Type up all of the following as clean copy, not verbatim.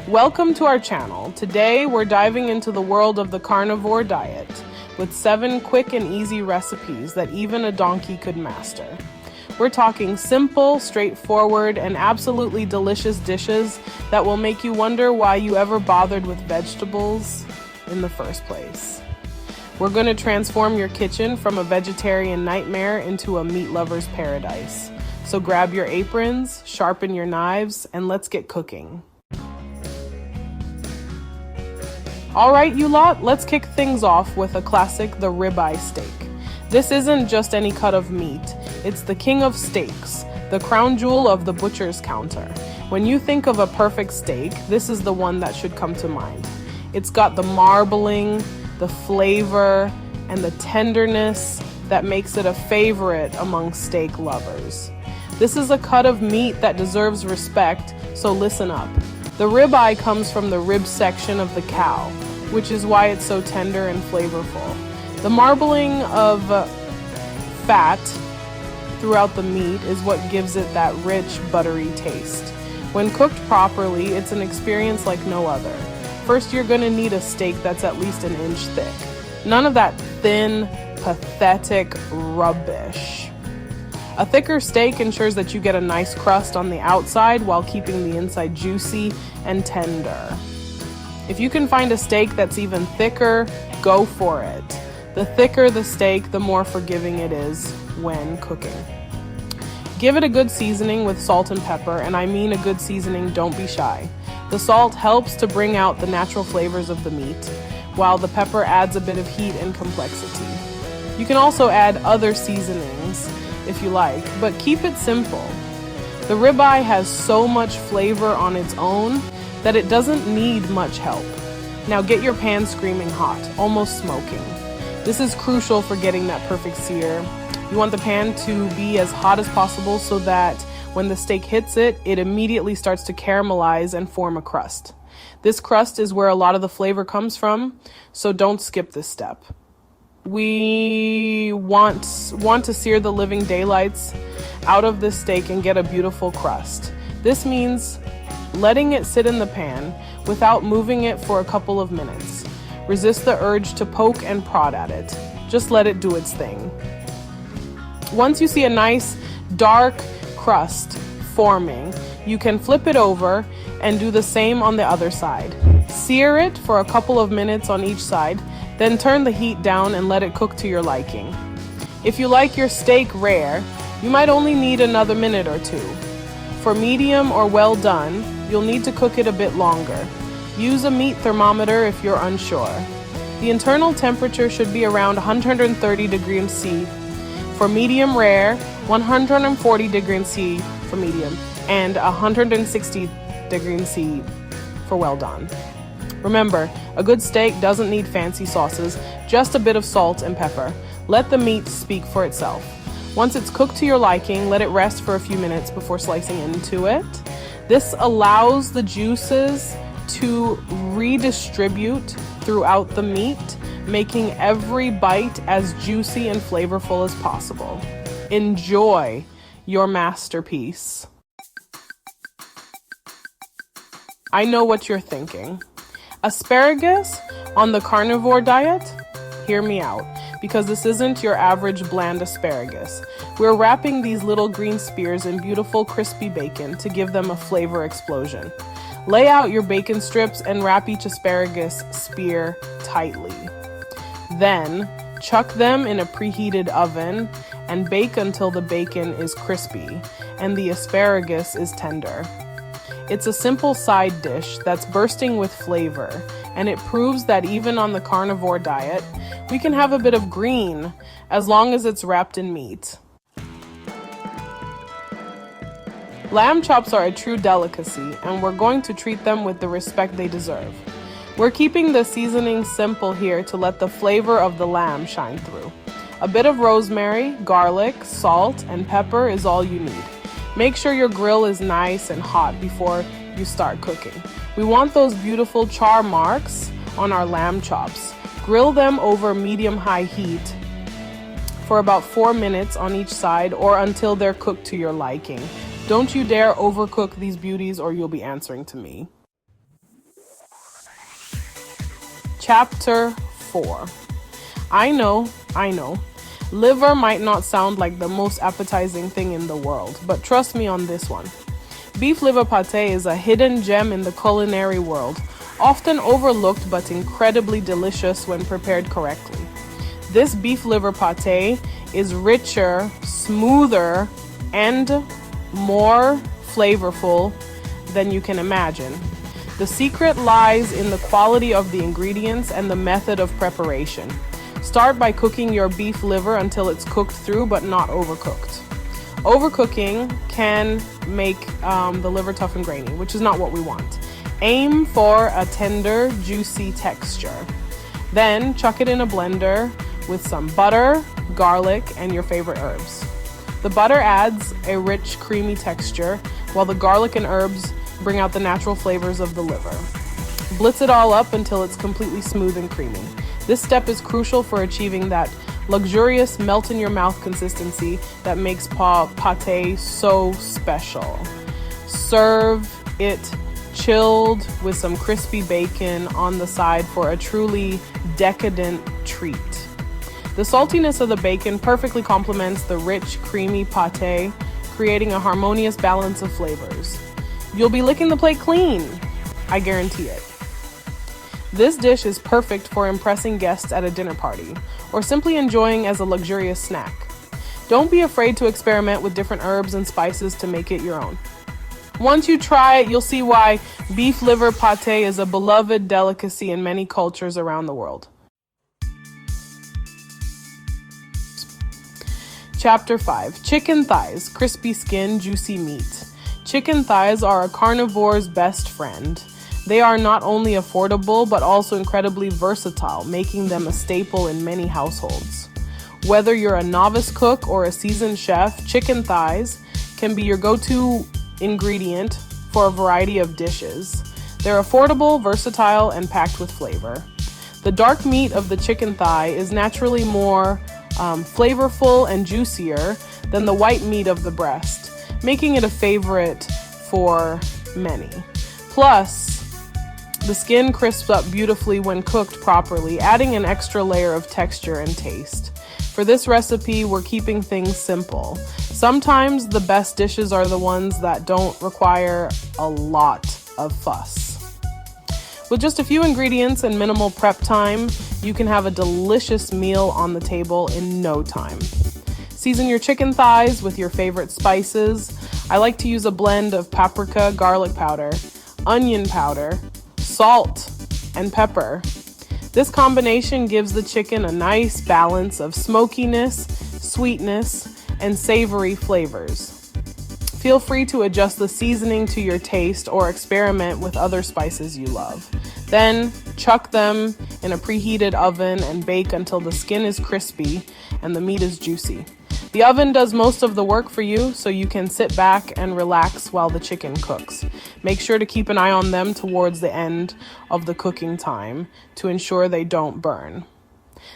Welcome to our channel. Today we're diving into the world of the carnivore diet with 7 quick and easy recipes that even a donkey could master. We're talking simple, straightforward, and absolutely delicious dishes that will make you wonder why you ever bothered with vegetables in the first place. We're going to transform your kitchen from a vegetarian nightmare into a meat lover's paradise. So grab your aprons, sharpen your knives, and let's get cooking. All right, you lot, let's kick things off with a classic, the ribeye steak. This isn't just any cut of meat. It's the king of steaks, the crown jewel of the butcher's counter. When you think of a perfect steak, this is the one that should come to mind. It's got the marbling, the flavor, and the tenderness that makes it a favorite among steak lovers. This is a cut of meat that deserves respect, so listen up. The ribeye comes from the rib section of the cow, which is why it's so tender and flavorful. The marbling of fat throughout the meat is what gives it that rich, buttery taste. When cooked properly, it's an experience like no other. First, you're going to need a steak that's at least an inch thick. None of that thin, pathetic rubbish. A thicker steak ensures that you get a nice crust on the outside while keeping the inside juicy and tender. If you can find a steak that's even thicker, go for it. The thicker the steak, the more forgiving it is when cooking. Give it a good seasoning with salt and pepper, and I mean a good seasoning, don't be shy. The salt helps to bring out the natural flavors of the meat, while the pepper adds a bit of heat and complexity. You can also add other seasonings if you like, but keep it simple. The ribeye has so much flavor on its own that it doesn't need much help. Now get your pan screaming hot, almost smoking. This is crucial for getting that perfect sear. You want the pan to be as hot as possible so that when the steak hits it, it immediately starts to caramelize and form a crust. This crust is where a lot of the flavor comes from, so don't skip this step. We want to sear the living daylights out of this steak and get a beautiful crust. This means letting it sit in the pan without moving it for a couple of minutes. Resist the urge to poke and prod at it. Just let it do its thing. Once you see a nice dark crust forming, you can flip it over and do the same on the other side. Sear it for a couple of minutes on each side, then turn the heat down and let it cook to your liking. If you like your steak rare, you might only need another minute or 2. For medium or well done, you'll need to cook it a bit longer. Use a meat thermometer if you're unsure. The internal temperature should be around 130 degrees C for medium rare, 140 degrees C for medium, and 160 degrees C for well done. Remember, a good steak doesn't need fancy sauces, just a bit of salt and pepper. Let the meat speak for itself. Once it's cooked to your liking, let it rest for a few minutes before slicing into it. This allows the juices to redistribute throughout the meat, making every bite as juicy and flavorful as possible. Enjoy your masterpiece. I know what you're thinking. Asparagus on the carnivore diet? Hear me out, because this isn't your average bland asparagus. We're wrapping these little green spears in beautiful crispy bacon to give them a flavor explosion. Lay out your bacon strips and wrap each asparagus spear tightly. Then, chuck them in a preheated oven and bake until the bacon is crispy and the asparagus is tender. It's a simple side dish that's bursting with flavor, and it proves that even on the carnivore diet, we can have a bit of green as long as it's wrapped in meat. Lamb chops are a true delicacy, and we're going to treat them with the respect they deserve. We're keeping the seasoning simple here to let the flavor of the lamb shine through. A bit of rosemary, garlic, salt, and pepper is all you need. Make sure your grill is nice and hot before you start cooking. We want those beautiful char marks on our lamb chops. Grill them over medium-high heat for about 4 minutes on each side or until they're cooked to your liking. Don't you dare overcook these beauties or you'll be answering to me. Chapter 4. I know. Liver might not sound like the most appetizing thing in the world, but trust me on this one. Beef liver pate is a hidden gem in the culinary world, often overlooked but incredibly delicious when prepared correctly. This beef liver pate is richer, smoother, and more flavorful than you can imagine. The secret lies in the quality of the ingredients and the method of preparation. Start by cooking your beef liver until it's cooked through but not overcooked. Overcooking can make the liver tough and grainy, which is not what we want. Aim for a tender, juicy texture. Then chuck it in a blender with some butter, garlic, and your favorite herbs. The butter adds a rich, creamy texture, while the garlic and herbs bring out the natural flavors of the liver. Blitz it all up until it's completely smooth and creamy. This step is crucial for achieving that luxurious melt-in-your-mouth consistency that makes pate so special. Serve it chilled with some crispy bacon on the side for a truly decadent treat. The saltiness of the bacon perfectly complements the rich, creamy pate, creating a harmonious balance of flavors. You'll be licking the plate clean, I guarantee it. This dish is perfect for impressing guests at a dinner party, or simply enjoying as a luxurious snack. Don't be afraid to experiment with different herbs and spices to make it your own. Once you try it, you'll see why beef liver pate is a beloved delicacy in many cultures around the world. Chapter 5. Chicken thighs, crispy skin, juicy meat. Chicken thighs are a carnivore's best friend. They are not only affordable, but also incredibly versatile, making them a staple in many households. Whether you're a novice cook or a seasoned chef, chicken thighs can be your go-to ingredient for a variety of dishes. They're affordable, versatile, and packed with flavor. The dark meat of the chicken thigh is naturally more flavorful and juicier than the white meat of the breast, making it a favorite for many. Plus, the skin crisps up beautifully when cooked properly, adding an extra layer of texture and taste. For this recipe, we're keeping things simple. Sometimes the best dishes are the ones that don't require a lot of fuss. With just a few ingredients and minimal prep time, you can have a delicious meal on the table in no time. Season your chicken thighs with your favorite spices. I like to use a blend of paprika, garlic powder, onion powder, salt, and pepper. This combination gives the chicken a nice balance of smokiness, sweetness, and savory flavors. Feel free to adjust the seasoning to your taste or experiment with other spices you love. Then chuck them in a preheated oven and bake until the skin is crispy and the meat is juicy. The oven does most of the work for you, so you can sit back and relax while the chicken cooks. Make sure to keep an eye on them towards the end of the cooking time to ensure they don't burn.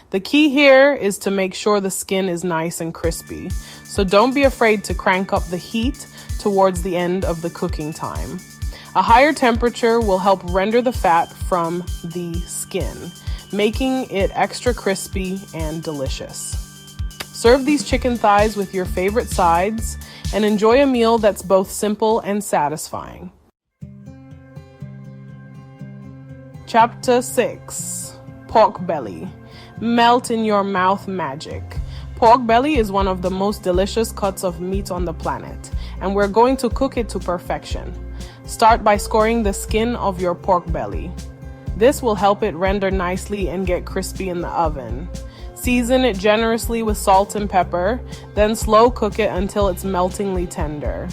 The key here is to make sure the skin is nice and crispy, so don't be afraid to crank up the heat towards the end of the cooking time. A higher temperature will help render the fat from the skin, making it extra crispy and delicious. Serve these chicken thighs with your favorite sides and enjoy a meal that's both simple and satisfying. Chapter 6. Pork belly. Melt in your mouth magic. Pork belly is one of the most delicious cuts of meat on the planet, and we're going to cook it to perfection. Start by scoring the skin of your pork belly. This will help it render nicely and get crispy in the oven. Season it generously with salt and pepper, then slow cook it until it's meltingly tender.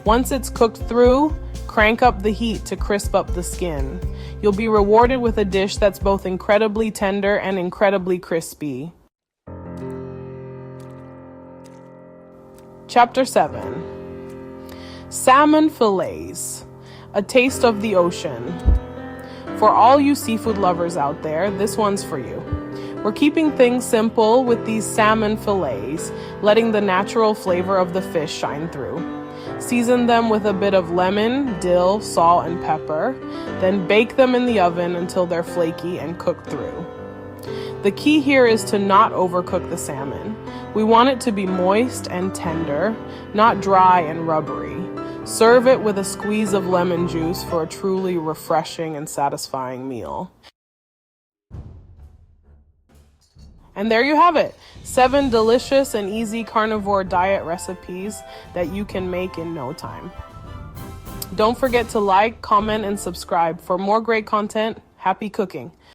Once it's cooked through, crank up the heat to crisp up the skin. You'll be rewarded with a dish that's both incredibly tender and incredibly crispy. Chapter 7. Salmon fillets. A taste of the ocean. For all you seafood lovers out there, this one's for you. We're keeping things simple with these salmon fillets, letting the natural flavor of the fish shine through. Season them with a bit of lemon, dill, salt, and pepper. Then bake them in the oven until they're flaky and cooked through. The key here is to not overcook the salmon. We want it to be moist and tender, not dry and rubbery. Serve it with a squeeze of lemon juice for a truly refreshing and satisfying meal. And there you have it, 7 delicious and easy carnivore diet recipes that you can make in no time. Don't forget to like, comment, and subscribe for more great content. Happy cooking!